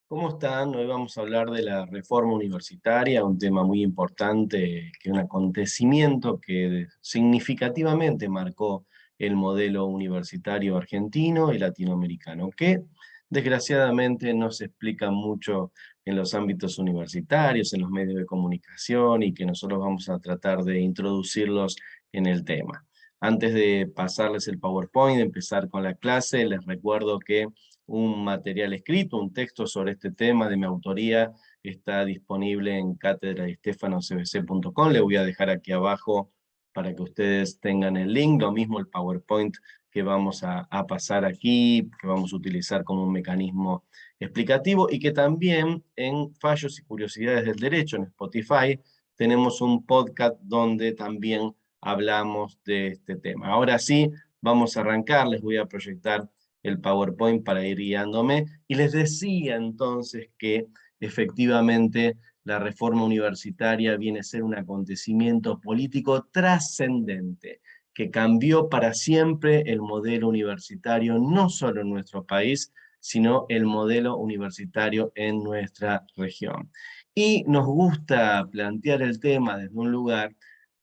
¿Cómo están? Hoy vamos a hablar de la reforma universitaria, un tema muy importante, que un acontecimiento que significativamente marcó el modelo universitario argentino y latinoamericano, que desgraciadamente no se explica mucho en los ámbitos universitarios, en los medios de comunicación, y que nosotros vamos a tratar de introducirlos en el tema. Antes de pasarles el PowerPoint, de empezar con la clase, les recuerdo que un material escrito, un texto sobre este tema de mi autoría, está disponible en cátedradistefano.cbc.com. Le voy a dejar aquí abajo para que ustedes tengan el link, lo mismo el PowerPoint que vamos a pasar aquí, que vamos a utilizar como un mecanismo explicativo, y que también en Fallos y Curiosidades del Derecho, en Spotify, tenemos un podcast donde también hablamos de este tema. Ahora sí, vamos a arrancar, les voy a proyectar el PowerPoint para ir guiándome, y les decía entonces que efectivamente la reforma universitaria viene a ser un acontecimiento político trascendente, que cambió para siempre el modelo universitario, no solo en nuestro país, sino el modelo universitario en nuestra región. Y nos gusta plantear el tema desde un lugar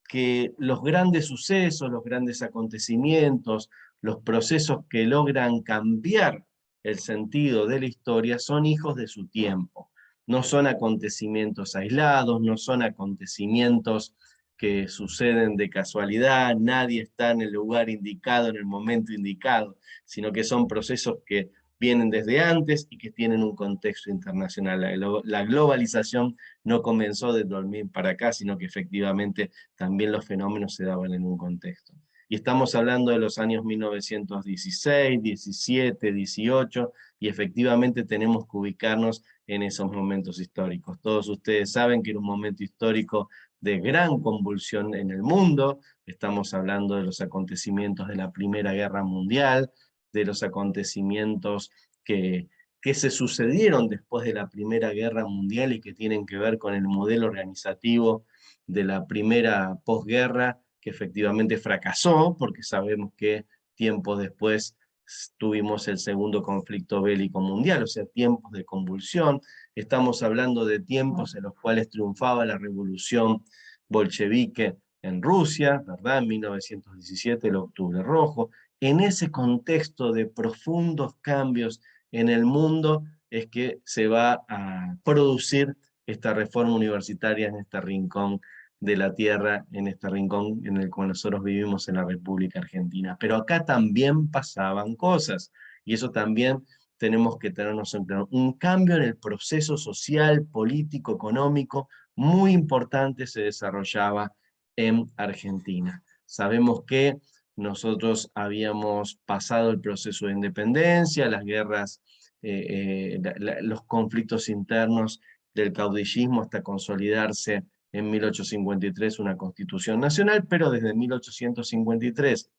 que los grandes sucesos, los grandes acontecimientos, los procesos que logran cambiar el sentido de la historia son hijos de su tiempo. No son acontecimientos aislados, no son acontecimientos que suceden de casualidad, nadie está en el lugar indicado, en el momento indicado, sino que son procesos que vienen desde antes y que tienen un contexto internacional. La globalización no comenzó de dormir para acá, sino que efectivamente también los fenómenos se daban en un contexto. Y estamos hablando de los años 1916, 17, 18, y efectivamente tenemos que ubicarnos en esos momentos históricos. Todos ustedes saben que era un momento histórico de gran convulsión en el mundo. Estamos hablando de los acontecimientos de la Primera Guerra Mundial, de los acontecimientos que se sucedieron después de la Primera Guerra Mundial y que tienen que ver con el modelo organizativo de la primera posguerra, que efectivamente fracasó, porque sabemos que tiempo después tuvimos el segundo conflicto bélico mundial, o sea, tiempos de convulsión. Estamos hablando de tiempos en los cuales triunfaba la revolución bolchevique en Rusia, ¿verdad? En 1917, el Octubre Rojo. En ese contexto de profundos cambios en el mundo es que se va a producir esta reforma universitaria en este rincón de la tierra, en este rincón en el cual nosotros vivimos en la República Argentina. Pero acá también pasaban cosas, y eso también tenemos que tenernos en claro. Un cambio en el proceso social, político, económico, muy importante se desarrollaba en Argentina. Sabemos que nosotros habíamos pasado el proceso de independencia, las guerras, los conflictos internos del caudillismo hasta consolidarse en 1853 una constitución nacional, pero desde 1853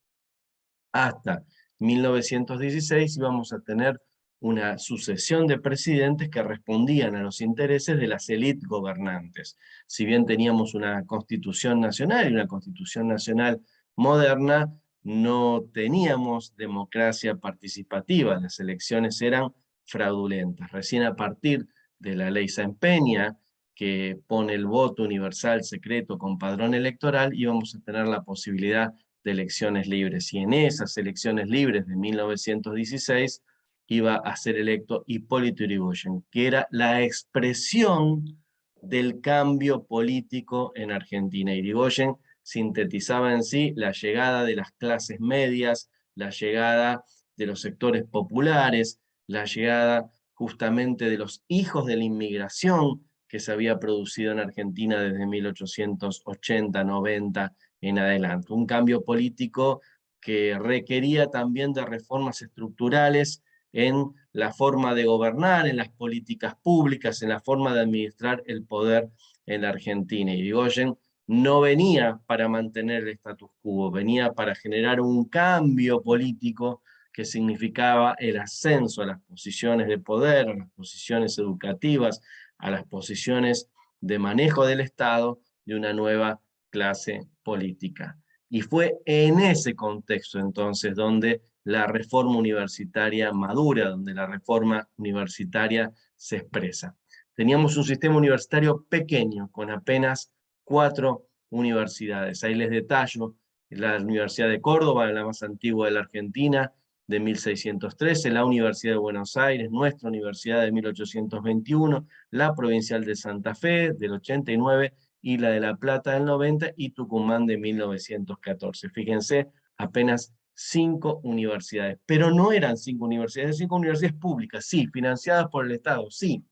hasta 1916 íbamos a tener una sucesión de presidentes que respondían a los intereses de las élites gobernantes. Si bien teníamos una constitución nacional y una constitución nacional moderna, no teníamos democracia participativa, las elecciones eran fraudulentas. Recién a partir de la ley Sáenz Peña, que pone el voto universal secreto con padrón electoral, íbamos a tener la posibilidad de elecciones libres. Y en esas elecciones libres de 1916 iba a ser electo Hipólito Yrigoyen, que era la expresión del cambio político en Argentina. Yrigoyen sintetizaba en sí la llegada de las clases medias, la llegada de los sectores populares, la llegada justamente de los hijos de la inmigración que se había producido en Argentina desde 1880, 90 en adelante. Un cambio político que requería también de reformas estructurales en la forma de gobernar, en las políticas públicas, en la forma de administrar el poder en la Argentina. Y Yrigoyen no venía para mantener el status quo, venía para generar un cambio político que significaba el ascenso a las posiciones de poder, a las posiciones educativas, a las posiciones de manejo del Estado de una nueva clase política. Y fue en ese contexto entonces donde la reforma universitaria madura, donde la reforma universitaria se expresa. Teníamos un sistema universitario pequeño, con apenas 4 universidades. Ahí les detallo: la Universidad de Córdoba, la más antigua de la Argentina, de 1613, la Universidad de Buenos Aires, nuestra universidad de 1821, la Provincial de Santa Fe del 89, y la de La Plata del 90, y Tucumán de 1914. Fíjense, apenas 5 universidades. Pero no eran 5 universidades, 5 universidades públicas, sí, financiadas por el Estado, sí,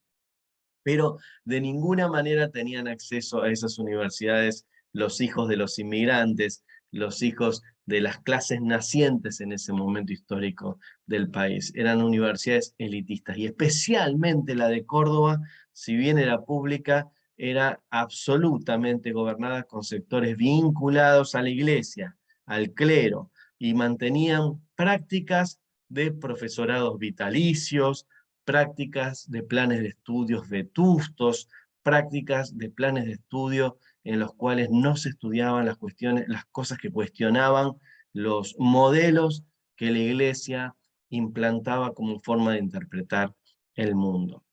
pero de ninguna manera tenían acceso a esas universidades los hijos de los inmigrantes, los hijos de las clases nacientes en ese momento histórico del país. Eran universidades elitistas, y especialmente la de Córdoba, si bien era pública, era absolutamente gobernada con sectores vinculados a la iglesia, al clero, y mantenían prácticas de profesorados vitalicios, prácticas de planes de estudios vetustos, prácticas de planes de estudio en los cuales no se estudiaban las cuestiones, las cosas que cuestionaban los modelos que la iglesia implantaba como forma de interpretar el mundo.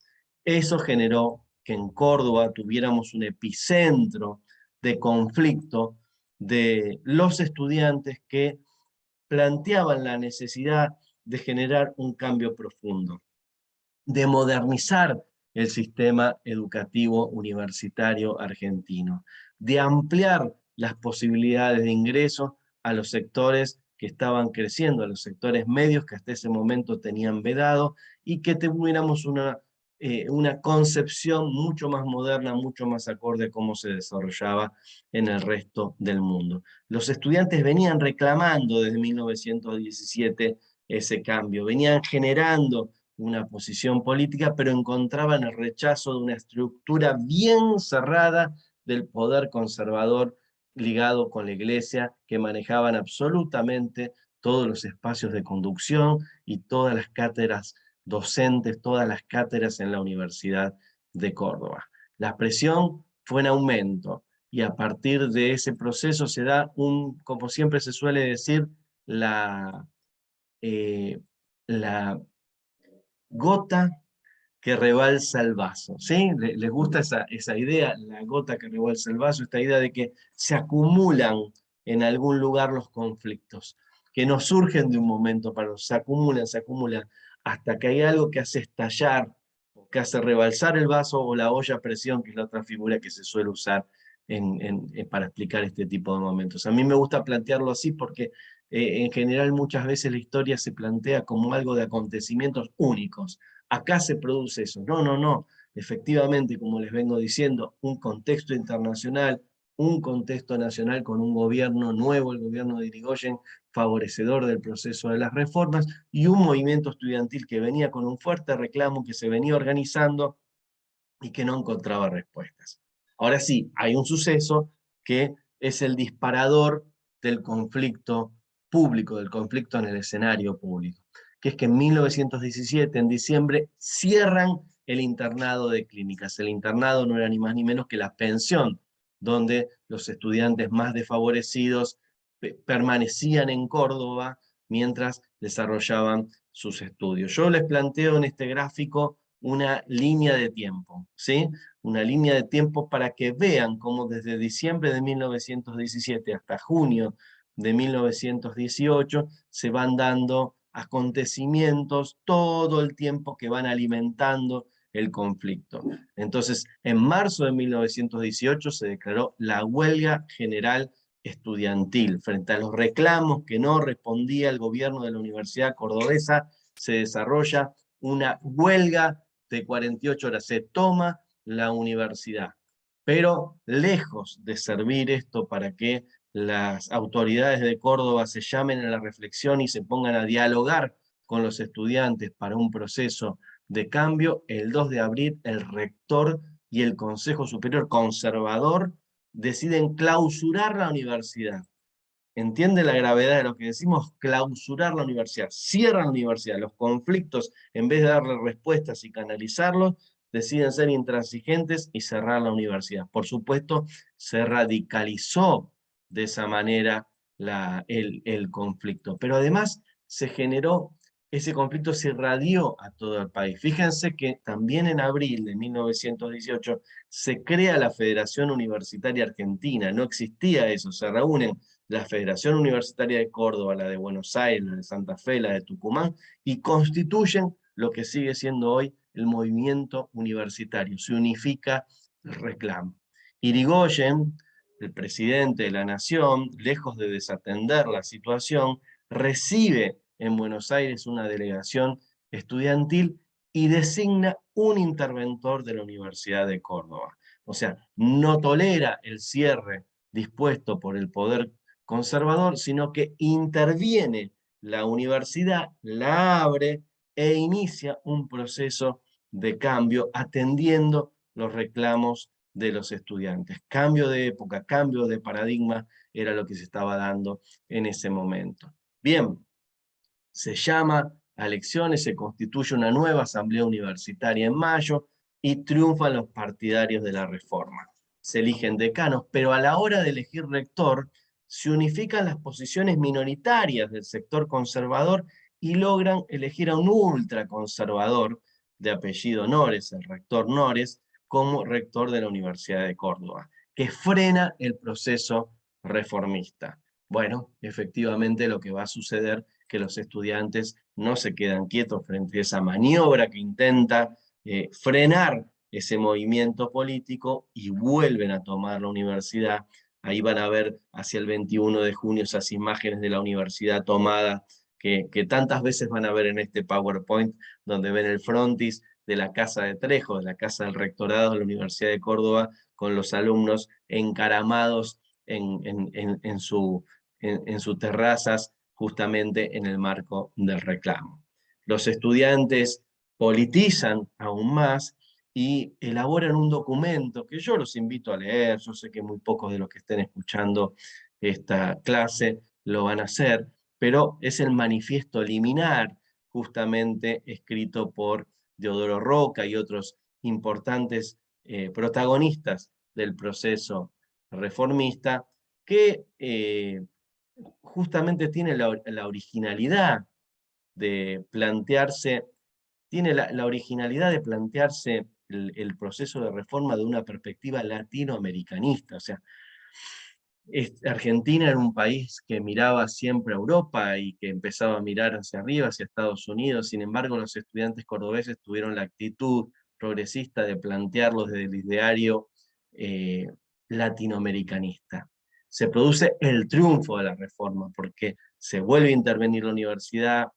Eso generó que en Córdoba tuviéramos un epicentro de conflicto de los estudiantes que planteaban la necesidad de generar un cambio profundo, de modernizar el sistema educativo universitario argentino, de ampliar las posibilidades de ingreso a los sectores que estaban creciendo, a los sectores medios que hasta ese momento tenían vedado, y que tuviéramos una concepción mucho más moderna, mucho más acorde a cómo se desarrollaba en el resto del mundo. Los estudiantes venían reclamando desde 1917 ese cambio, venían generando una posición política, pero encontraban el rechazo de una estructura bien cerrada del poder conservador ligado con la iglesia, que manejaban absolutamente todos los espacios de conducción y todas las cátedras docentes, todas las cátedras en la Universidad de Córdoba. La presión fue en aumento, y a partir de ese proceso se da como siempre se suele decir, eh, la gota que rebalsa el vaso, ¿sí? ¿Les gusta esa idea? La gota que rebalsa el vaso, esta idea de que se acumulan en algún lugar los conflictos, que no surgen de un momento para otro, se acumulan, hasta que hay algo que hace estallar, que hace rebalsar el vaso, o la olla a presión, que es la otra figura que se suele usar para explicar este tipo de momentos. A mí me gusta plantearlo así porque en general muchas veces la historia se plantea como algo de acontecimientos únicos. Acá se produce eso. No, no, no. Efectivamente, como les vengo diciendo, un contexto internacional, un contexto nacional con un gobierno nuevo, el gobierno de Irigoyen, favorecedor del proceso de las reformas, y un movimiento estudiantil que venía con un fuerte reclamo, que se venía organizando y que no encontraba respuestas. Ahora sí, hay un suceso que es el disparador del conflicto público, del conflicto en el escenario público, que es que en 1917, en diciembre, cierran el internado de clínicas. El internado no era ni más ni menos que la pensión, donde los estudiantes más desfavorecidos permanecían en Córdoba mientras desarrollaban sus estudios. Yo les planteo en este gráfico una línea de tiempo, ¿sí? Una línea de tiempo para que vean cómo desde diciembre de 1917 hasta junio de 1918 se van dando acontecimientos todo el tiempo que van alimentando el conflicto. Entonces, en marzo de 1918 se declaró la huelga general estudiantil. Frente a los reclamos que no respondía el gobierno de la Universidad Cordobesa, se desarrolla una huelga de 48 horas. Se toma la universidad. Pero lejos de servir esto para que las autoridades de Córdoba se llamen a la reflexión y se pongan a dialogar con los estudiantes para un proceso de cambio, el 2 de abril el rector y el Consejo Superior Conservador deciden clausurar la universidad. ¿Entiende la gravedad de lo que decimos? Clausurar la universidad. Cierran la universidad. Los conflictos, en vez de darle respuestas y canalizarlos, deciden ser intransigentes y cerrar la universidad. Por supuesto, se radicalizó de esa manera el conflicto. Pero además se generó, ese conflicto se irradió a todo el país. Fíjense que también en abril de 1918 se crea la Federación Universitaria Argentina, no existía eso, se reúnen la Federación Universitaria de Córdoba, la de Buenos Aires, la de Santa Fe, la de Tucumán, y constituyen lo que sigue siendo hoy el movimiento universitario, se unifica el reclamo. Irigoyen, el presidente de la nación, lejos de desatender la situación, recibe en Buenos Aires una delegación estudiantil y designa un interventor de la Universidad de Córdoba. O sea, no tolera el cierre dispuesto por el poder conservador, sino que interviene la universidad, la abre e inicia un proceso de cambio atendiendo los reclamos de los estudiantes. Cambio de época, cambio de paradigma era lo que se estaba dando en ese momento. Bien, se llama a elecciones, se constituye una nueva asamblea universitaria en mayo y triunfan los partidarios de la reforma. Se eligen decanos, pero a la hora de elegir rector, se unifican las posiciones minoritarias del sector conservador y logran elegir a un ultraconservador de apellido Nores, el rector Nores, como rector de la Universidad de Córdoba, que frena el proceso reformista. Bueno, efectivamente lo que va a suceder que los estudiantes no se quedan quietos frente a esa maniobra que intenta frenar ese movimiento político y vuelven a tomar la universidad. Ahí van a ver hacia el 21 de junio esas imágenes de la universidad tomada que tantas veces van a ver en este PowerPoint, donde ven el frontis de la Casa de Trejo, de la Casa del Rectorado de la Universidad de Córdoba, con los alumnos encaramados en sus terrazas, justamente en el marco del reclamo. Los estudiantes politizan aún más y elaboran un documento que yo los invito a leer. Yo sé que muy pocos de los que estén escuchando esta clase lo van a hacer, pero es el manifiesto liminar, justamente escrito por Deodoro Roca y otros importantes protagonistas del proceso reformista, que justamente tiene la originalidad de plantearse, tiene la originalidad de plantearse el proceso de reforma de una perspectiva latinoamericanista. O sea, Argentina era un país que miraba siempre a Europa y que empezaba a mirar hacia arriba, hacia Estados Unidos. Sin embargo, los estudiantes cordobeses tuvieron la actitud progresista de plantearlo desde el ideario eh, latinoamericanista. Se produce el triunfo de la reforma, porque se vuelve a intervenir la universidad,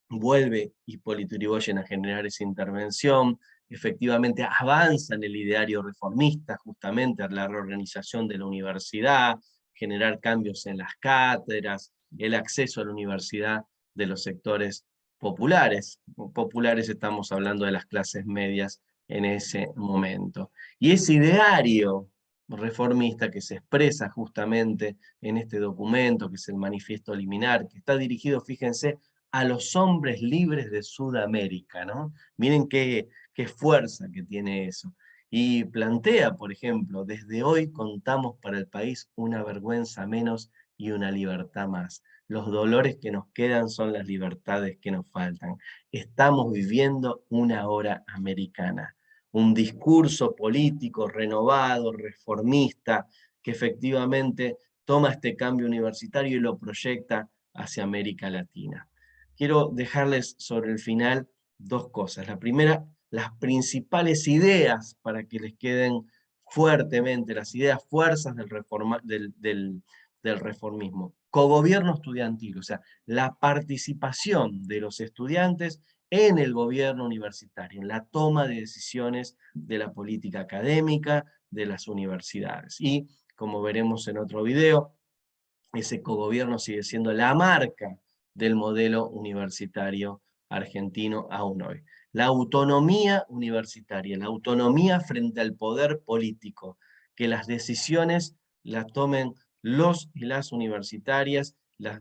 vuelve Hipólito Yrigoyen a generar esa intervención, efectivamente avanza en el ideario reformista, justamente a la reorganización de la universidad, generar cambios en las cátedras, el acceso a la universidad de los sectores populares. Populares estamos hablando de las clases medias en ese momento. Y ese ideario reformista que se expresa justamente en este documento, que es el Manifiesto Liminar, que está dirigido, fíjense, a los hombres libres de Sudamérica, ¿no? Miren qué fuerza que tiene eso. Y plantea, por ejemplo, desde hoy contamos para el país una vergüenza menos y una libertad más. Los dolores que nos quedan son las libertades que nos faltan. Estamos viviendo una hora americana, un discurso político renovado, reformista, que efectivamente toma este cambio universitario y lo proyecta hacia América Latina. Quiero dejarles sobre el final dos cosas. La primera, las principales ideas para que les queden fuertemente, las ideas fuerzas del reformismo. Cogobierno estudiantil, o sea, la participación de los estudiantes en el gobierno universitario, en la toma de decisiones de la política académica de las universidades. Y, como veremos en otro video, ese cogobierno sigue siendo la marca del modelo universitario argentino aún hoy. La autonomía universitaria, la autonomía frente al poder político, que las decisiones las tomen los y las universitarias, las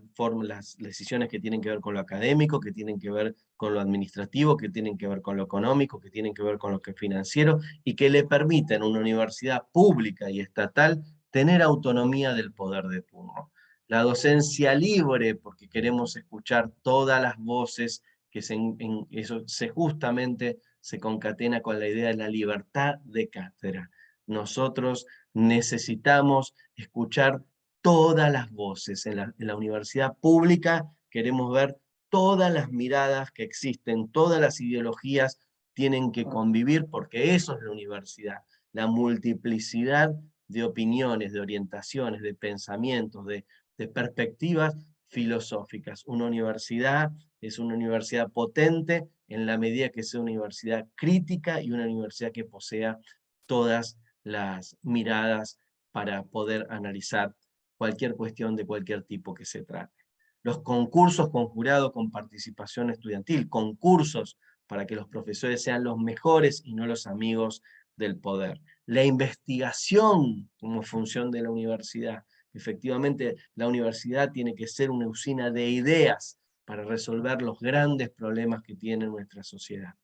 decisiones que tienen que ver con lo académico, que tienen que ver con lo administrativo, que tienen que ver con lo económico, que tienen que ver con lo financiero, y que le permiten a una universidad pública y estatal tener autonomía del poder de turno. La docencia libre, porque queremos escuchar todas las voces, que eso justamente se concatena con la idea de la libertad de cátedra. Nosotros necesitamos escuchar todas las voces. En la universidad pública queremos ver todas las miradas que existen, todas las ideologías tienen que convivir, porque eso es la universidad, la multiplicidad de opiniones, de orientaciones, de pensamientos, de perspectivas filosóficas. Una universidad es una universidad potente en la medida que sea una universidad crítica y una universidad que posea todas las miradas para poder analizar cualquier cuestión de cualquier tipo que se trate. Los concursos con jurado con participación estudiantil, concursos para que los profesores sean los mejores y no los amigos del poder. La investigación como función de la universidad. Efectivamente, la universidad tiene que ser una usina de ideas para resolver los grandes problemas que tiene nuestra sociedad.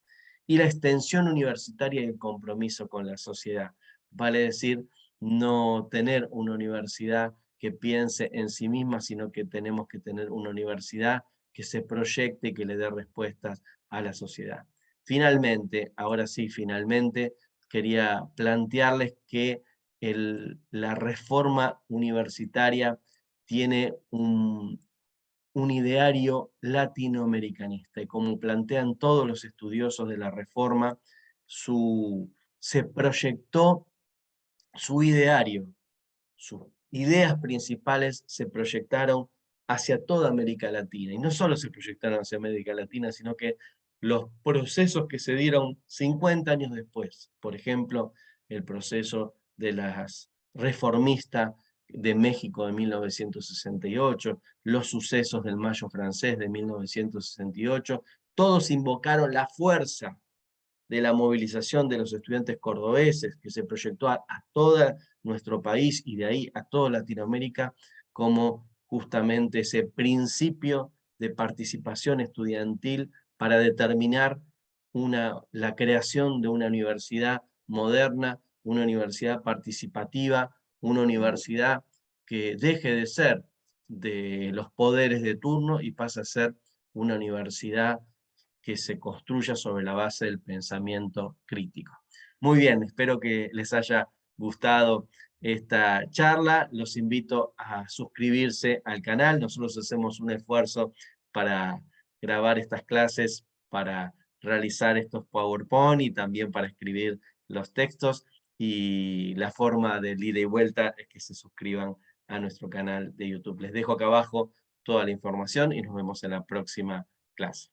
Y la extensión universitaria y el compromiso con la sociedad. Vale decir, no tener una universidad que piense en sí misma, sino que tenemos que tener una universidad que se proyecte y que le dé respuestas a la sociedad. Finalmente, ahora sí, finalmente, quería plantearles que la reforma universitaria tiene un ideario latinoamericanista, y como plantean todos los estudiosos de la reforma, se proyectó su ideario, sus ideas principales se proyectaron hacia toda América Latina, y no solo se proyectaron hacia América Latina, sino que los procesos que se dieron 50 años después, por ejemplo, el proceso de las reformistas de México de 1968, los sucesos del Mayo francés de 1968, todos invocaron la fuerza de la movilización de los estudiantes cordobeses, que se proyectó a todo nuestro país y de ahí a toda Latinoamérica, como justamente ese principio de participación estudiantil para determinar la creación de una universidad moderna, una universidad participativa, una universidad que deje de ser de los poderes de turno y pase a ser una universidad que se construya sobre la base del pensamiento crítico. Muy bien, espero que les haya gustado esta charla. Los invito a suscribirse al canal. Nosotros hacemos un esfuerzo para grabar estas clases, para realizar estos PowerPoint y también para escribir los textos. Y la forma de ida y vuelta es que se suscriban a nuestro canal de YouTube. Les dejo acá abajo toda la información y nos vemos en la próxima clase.